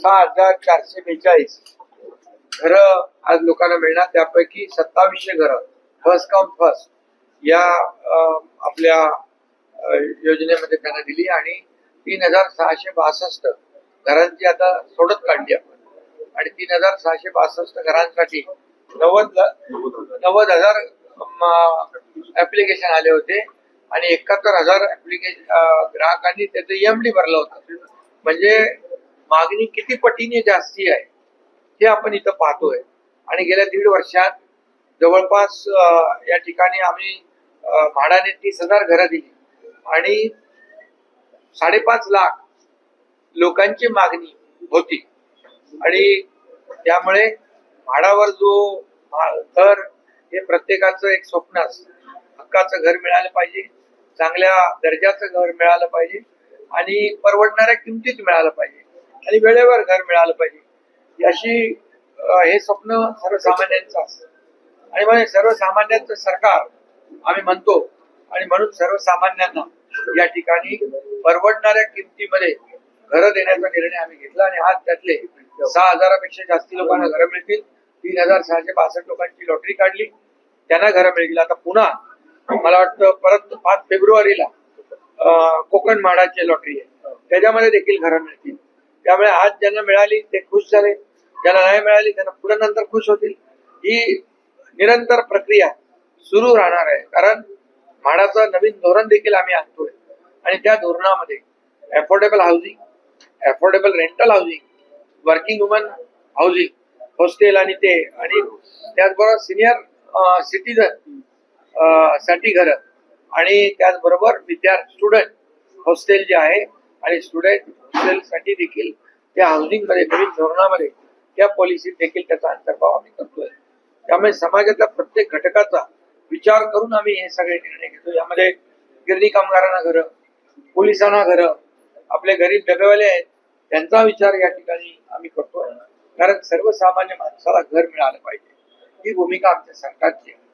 6,442 घर आज लोकांना मिळणार, त्यापैकी 2700 घर फर्स्ट कम फर्स्ट या आपल्या योजनेमध्ये त्यांना दिली आणि 3,662 घरांची आता सोडत काढली आपण आणि 3,662 घरांसाठी 90,000 ऍप्लिकेशन आले होते आणि 71,000 ग्राहकांनी त्याचं EMD भरलं होतं. म्हणजे मागणी किती पटीने जास्ती आहे हे आपण इथं पाहतोय. आणि गेल्या 1.5 वर्षात जवळपास या ठिकाणी आम्ही म्हाडाने 30,000 घरं दिली आणि 5.5 लाख लोकांची मागणी होती आणि त्यामुळे म्हाडावर जो घर हे प्रत्येकाचं एक स्वप्न असतं. हक्काचं घर मिळालं पाहिजे, चांगल्या दर्जाचं घर मिळालं पाहिजे आणि परवडणाऱ्या किमतीत मिळालं पाहिजे आणि वेळेवर घर मिळालं पाहिजे अशी हे स्वप्न सर्वसामान्यांचं असतं. आणि म्हणजे सर्वसामान्यांचं सरकार आम्ही म्हणतो आणि म्हणून सर्वसामान्यांना या ठिकाणी परवडणाऱ्या किमतीमध्ये घरं देण्याचा निर्णय आम्ही घेतला आणि आज त्यातले 6,000 पेक्षा जास्ती लोकांना घरं मिळतील. 3,662 लोकांची लॉटरी काढली, त्यांना घरं मिळतील. आता पुन्हा मला वाटतं परत 5 फेब्रुवारीला कोकण म्हाडाची लॉटरी आहे, त्याच्यामध्ये देखील घरं मिळतील. त्यामुळे आज ज्यांना मिळाली ते खुश झाले, ज्यांना नाही मिळाली त्यांना पुढे नंतर खुश होतील. ही निरंतर प्रक्रिया सुरू राहणार आहे, कारण म्हाडाचं नवीन धोरण देखील आम्ही आणतोय आणि त्या धोरणामध्ये affordable housing, affordable rental housing, working woman housing, hostel आणि ते आणि त्याचबरोबर सिनियर सिटीजन साठी घरं आणि त्याचबरोबर विद्यार्थी स्टुडंट हॉस्टेल जे आहे आणि स्टुडंट हॉस्टेल साठी देखील त्या हाऊसिंग मध्ये नवीन धोरणामध्ये त्या पॉलिसीत देखील त्याचा अंतर्भाव आम्ही करतोय. त्यामुळे समाजाच्या प्रत्येक घटकाचा विचार करून आम्ही हे सगळे निर्णय घेतो. यामध्ये गिरणी कामगारांना घरं, पोलिसांना घरं, आपले गरीब डबेवाले आहेत त्यांचा विचार या ठिकाणी आम्ही करतोय, कारण सर्वसामान्य माणसाला घर मिळालं पाहिजे ही भूमिका आमच्या सरकारची आहे.